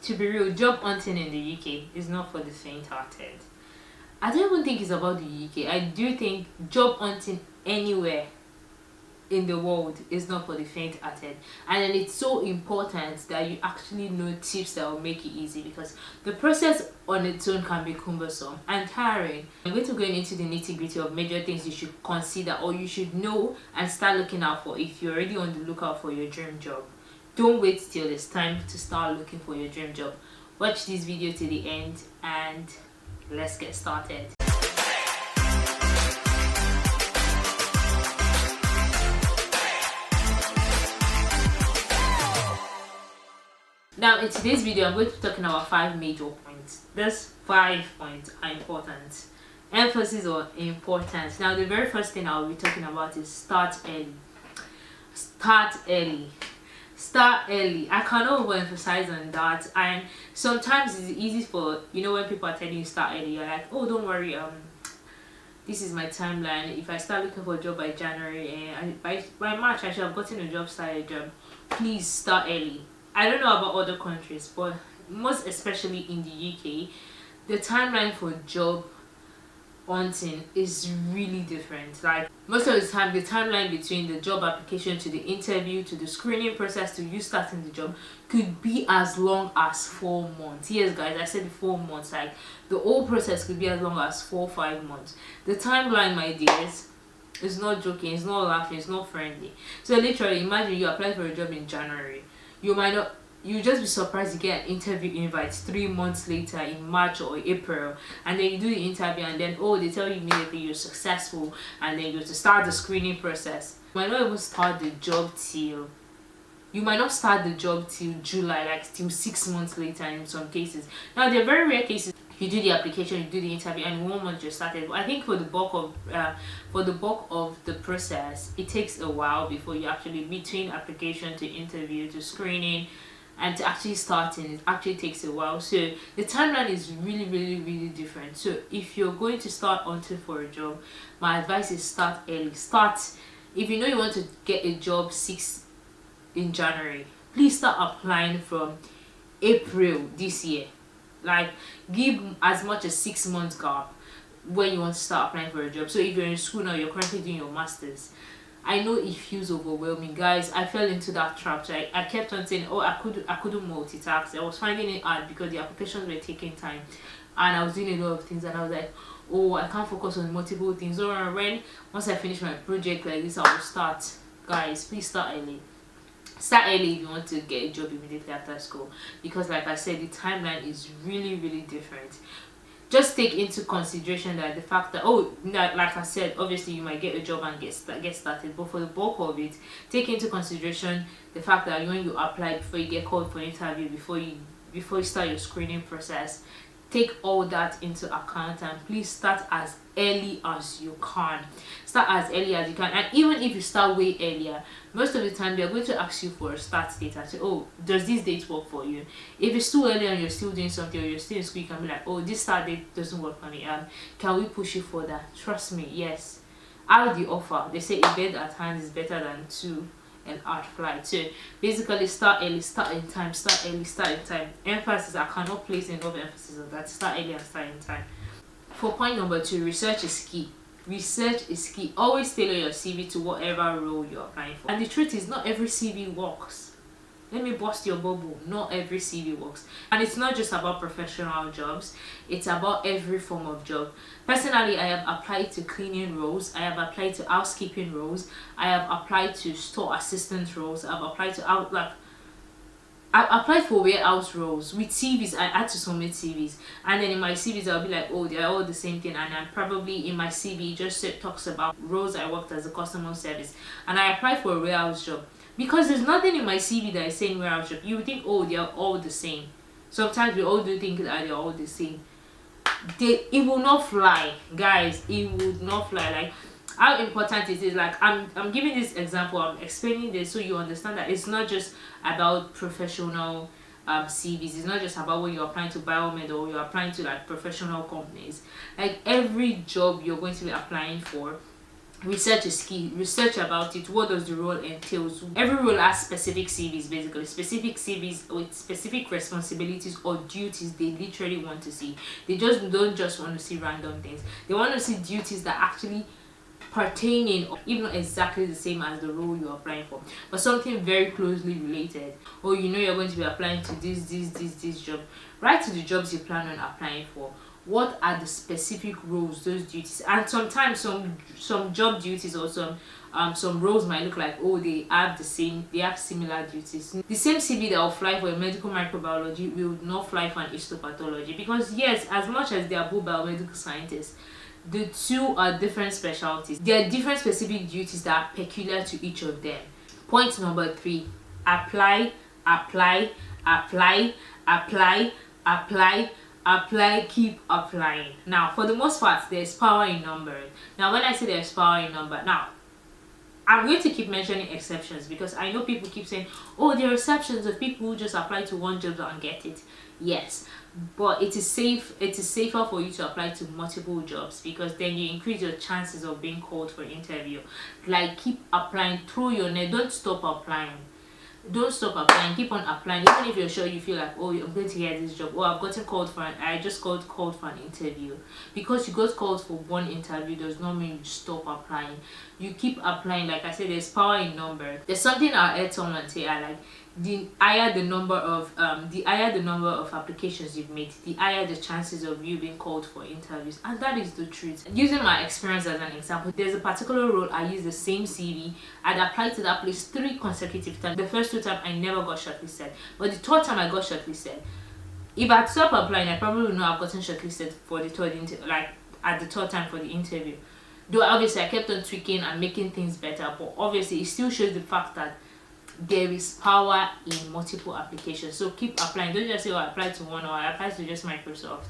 to be real, job hunting in the UK is not for the faint-hearted. I don't even think it's about the UK. I do think job hunting anywhere in the world is not for the faint-hearted, and then it's so important that you actually know tips that will make it easy, because the process on its own can be cumbersome and tiring. I'm going to go into the nitty-gritty of major things you should consider or you should know and start looking out for if you're already on the lookout for your dream job. Don't wait till it's time to start looking for your dream job. Watch this video to the end and let's get started. Now in today's video, I'm going to be talking about 5 major points. These 5 points are important. Emphasis on importance. Now the very first thing I'll be talking about is start early. Start early. Start early. I cannot overemphasize on that. And sometimes it's easy for, when people are telling you start early, you're like, oh, don't worry, this is my timeline. If I start looking for a job by January and by March I should have gotten a job, started a job. Please start early. I don't know about other countries, but most especially in the UK, the timeline for job hunting is really different. Like most of the time, the timeline between the job application to the interview to the screening process to you starting the job could be as long as 4 months. Yes guys, I said 4 months. Like the whole process could be as long as 4-5 months. The timeline, my dears, is not joking, it's not laughing, it's not friendly. So literally imagine you apply for a job in January. You just be surprised you get an interview invite 3 months later in March or April, and then you do the interview and then they tell you immediately you're successful, and then you have to start the screening process. You might not even start the job till July, like till 6 months later in some cases. Now there are very rare cases you do the application, you do the interview, and in 1 month you're started. But I think for the bulk of the process, it takes a while before you actually, between application to interview to screening and to actually starting, it actually takes a while. So the timeline is really different. So if you're going to start hunting for a job, my advice is start early. If you know you want to get a job in January, please start applying from April this year. Like give as much as 6 months gap when you want to start applying for a job. So if you're in school now, you're currently doing your masters, I know it feels overwhelming, guys. I fell into that trap. So I kept on saying, oh, I couldn't multitask. I was finding it hard because the applications were taking time and I was doing a lot of things, and I was like, oh, I can't focus on multiple things. So once I finish my project like this, I will start. Guys, please start early. Start early if you want to get a job immediately after school, because like I said, the timeline is really different. Just take into consideration that the fact that like I said, obviously you might get a job and get started, but for the bulk of it, take into consideration the fact that when you apply, before you get called for interview, before you start your screening process, take all that into account, and please start as early as you can. And even if you start way earlier, most of the time they're going to ask you for a start date and say, oh, does this date work for you? If it's too early and you're still doing something, or you're still in school, you can be like, oh, this start date doesn't work for me, can we push it further? Trust me, yes. Out the offer, they say a bed at hand is better than 2 an hour flight. So basically, start early, start in time, start early, start in time. Emphasis, I cannot place enough emphasis on that. Start early and start in time. For point number 2, research is key. Research is key. Always tailor your CV to whatever role you're applying for. And the truth is, not every CV works. Let me bust your bubble. Not every CV works. And it's not just about professional jobs, it's about every form of job. Personally, I have applied to cleaning roles, I have applied to housekeeping roles, I have applied to store assistant roles, I've applied to I applied for warehouse roles. With CVs, I had to submit CVs, and then in my CVs I'll be like, oh, they're all the same thing, and I'm probably in my CV just talks about roles I worked as a customer service, and I applied for a warehouse job because there's nothing in my CV that is saying warehouse job. You would think, oh, they're all the same. Sometimes we all do think that they're all the same. It will not fly, guys. It would not fly. Like how important it is. Like I'm giving this example, I'm explaining this so you understand that it's not just about professional CVs. It's not just about when you're applying to Biomed or you're applying to like professional companies. Like every job you're going to be applying for, Research is key. Research about it. What does the role entails? Every role has specific CVs, basically specific CVs with specific responsibilities or duties they literally want to see. They just don't just want to see random things. They want to see duties that actually pertaining, or even not exactly the same as the role you're applying for, but something very closely related. Or you know you're going to be applying to this job. Write to the jobs you plan on applying for. What are the specific roles, those duties? And sometimes some job duties or some roles might look like, oh, they have similar duties. The same CV that will fly for a medical microbiology will not fly for an histopathology, because yes, as much as they are both biomedical scientists, the two are different specialties. There are different specific duties that are peculiar to each of them. Point number 3: apply, apply, apply, apply, apply, apply, keep applying. Now, for the most part, there's power in numbers. Now, when I say there's power in number, now I'm going to keep mentioning exceptions, because I know people keep saying, oh, there are exceptions of people who just apply to one job and get it. Yes, but it is safer for you to apply to multiple jobs, because then you increase your chances of being called for interview. Like, keep applying, through your net, don't stop applying. Don't stop applying, keep on applying. Even if you're sure, you feel like, oh, I'm going to get this job, oh, I've gotten called for I just called for an interview. Because you got called for one interview does not mean you stop applying. You keep applying. Like I said, there's power in number. There's something I heard someone say, I like, the higher the number of applications you've made, the higher the chances of you being called for interviews. And that is the truth. Using my experience as an example, there's a particular role I used the same CV. I'd applied to that place 3 consecutive times. The first 2 times I never got shortlisted, but the 3rd time I got shortlisted. If I'd stopped applying, I probably would not have gotten shortlisted for the 3rd interview, like at the 3rd time for the interview. Though obviously I kept on tweaking and making things better, but obviously it still shows the fact that there is power in multiple applications. So keep applying. Don't just say, oh, I applied to one, or I applied to just Microsoft.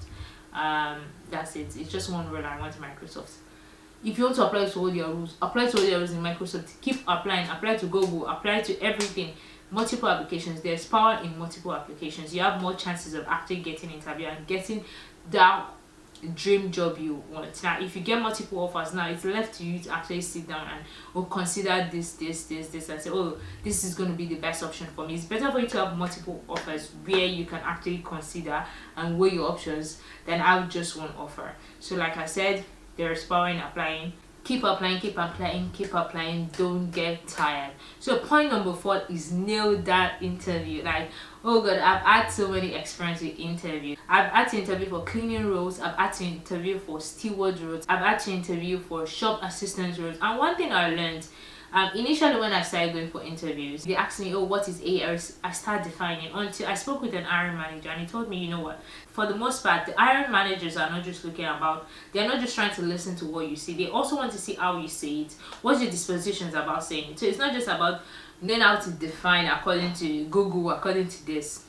That's it. It's just one role I want Microsoft. If you want to apply to all your rules, apply to all your rules in Microsoft. Keep applying. Apply to Google. Apply to everything. Multiple applications. There's power in multiple applications. You have more chances of actually getting an interview and getting that dream job you want. Now, if you get multiple offers, now it's left to you to actually sit down and consider this and say, oh, this is going to be the best option for me. It's better for you to have multiple offers where you can actually consider and weigh your options than have just one offer. So like I said, there is power in applying. Keep applying, keep applying, keep applying. Don't get tired. So point number 4 is nail that interview. Like, oh god, I've had so many experience with interviews. I've had to interview for cleaning roles, I've had to interview for steward roles, I've had to interview for shop assistant roles. And one thing I learned, initially when I started going for interviews, they asked me, oh, what is ARS? I started defining until I spoke with an hiring manager, and he told me, you know what, for the most part, the hiring managers are not just looking about, they're not just trying to listen to what you say, they also want to see how you say it, what's your dispositions about saying it. So it's not just about knowing how to define according to Google, according to this.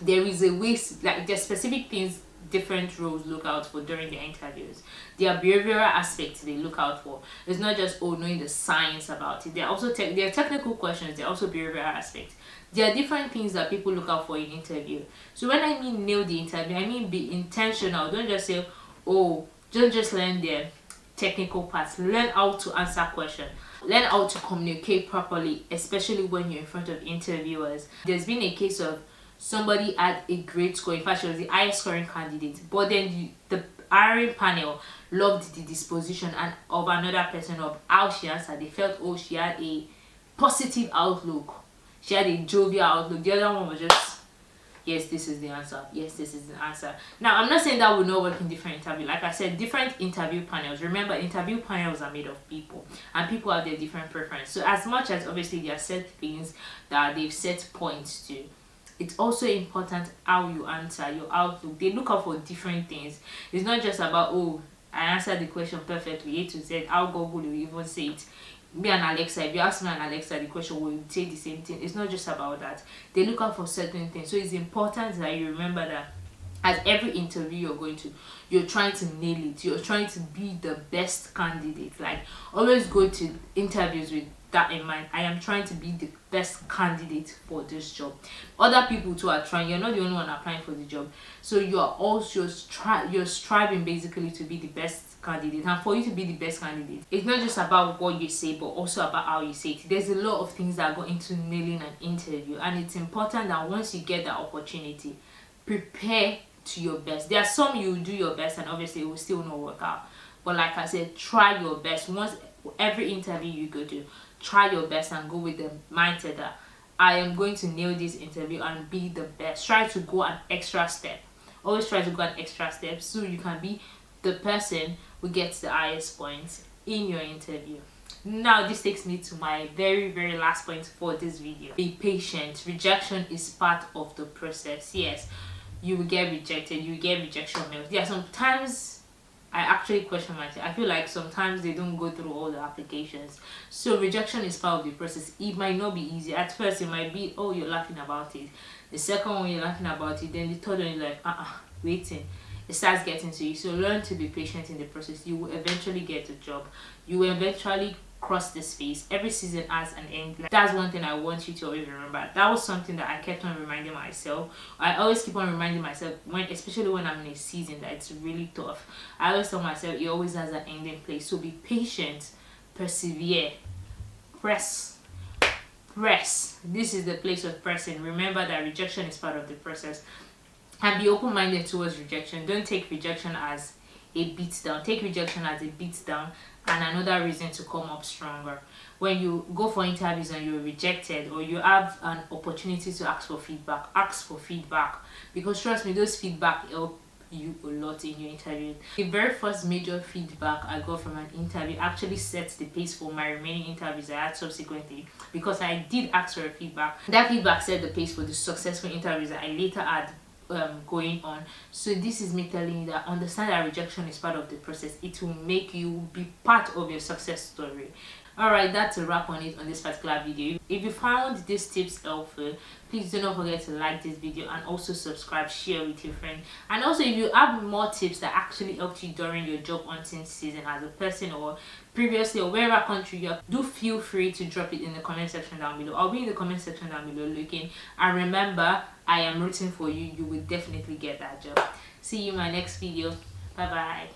There is a way, like there's specific things different roles look out for during their interviews. Their behavioral aspects they look out for. It's not just, oh, knowing the science about it. There are also there are technical questions. There are also behavioral aspects. There are different things that people look out for in interview. So when I mean nail the interview, I mean be intentional. Don't just say, oh, don't just learn the technical parts. Learn how to answer questions. Learn how to communicate properly, especially when you're in front of interviewers. There's been a case of somebody had a great score. In fact, she was the highest scoring candidate, but then the hiring panel loved the disposition and of another person, of how she answered. They felt, oh, she had a positive outlook, she had a jovial outlook. The other one was just, yes, this is the answer, yes, this is the answer. Now, I'm not saying that will not work in different interviews. Like I said, different interview panels. Remember, interview panels are made of people, and people have their different preference. So as much as obviously there are set things that they've set points to, it's also important how you answer, your outlook. They look out for different things. It's not just about, oh, I answered the question perfectly, A to Z, how Google will even say it. Me and Alexa, if you ask me and Alexa the question, will say the same thing. It's not just about that. They look out for certain things. So it's important that you remember that as every interview you're going to, you're trying to nail it. You're trying to be the best candidate. Like, always go to interviews with that in mind. I am trying to be the best candidate for this job. Other people too are trying. You're not the only one applying for the job, so you are also you're striving basically to be the best candidate. And for you to be the best candidate, it's not just about what you say, but also about how you say it. There's a lot of things that go into nailing an interview, and it's important that once you get that opportunity, prepare to your best. There are some you do your best and obviously it will still not work out, but like I said, try your best. Once every interview you go to, try your best and go with the mindset that I am going to nail this interview and be the best. Try to go an extra step. Always try to go an extra step so you can be the person who gets the highest points in your interview. Now this takes me to my very last point for this video. Be patient. Rejection is part of the process. Yes, you will get rejected, you will get rejection mails. There are sometimes I actually question myself. I feel like sometimes they don't go through all the applications. So rejection is part of the process. It might not be easy. At first it might be, oh, you're laughing about it. The second one you're laughing about it. Then the third one you're like, waiting. It starts getting to you. So learn to be patient in the process. You will eventually get a job. You will eventually cross this phase. Every season has an end. Like, that's one thing I want you to always remember. That was something that I kept on reminding myself. I always keep on reminding myself, especially when I'm in a season that it's really tough. I always tell myself it always has an ending place. So be patient, persevere, press. This is the place of pressing. Remember that rejection is part of the process, and be open-minded towards rejection. Don't take rejection as a beat down. Take rejection as a beat down and another reason to come up stronger. When you go for interviews and you're rejected, or you have an opportunity to ask for feedback, because trust me, those feedback help you a lot in your interview. The very first major feedback I got from an interview actually sets the pace for my remaining interviews I had subsequently, because I did ask for a feedback. That feedback set the pace for the successful interviews that I later had going on. So this is me telling you that understand that rejection is part of the process. It will make you be part of your success story. Alright, that's a wrap on it on this particular video. If you found these tips helpful, please do not forget to like this video and also subscribe, share with your friend. And also, if you have more tips that actually helped you during your job hunting season as a person, or previously, or wherever country you are, do feel free to drop it in the comment section down below. I'll be in the comment section down below looking. And remember, I am rooting for you. You will definitely get that job. See you in my next video. Bye bye.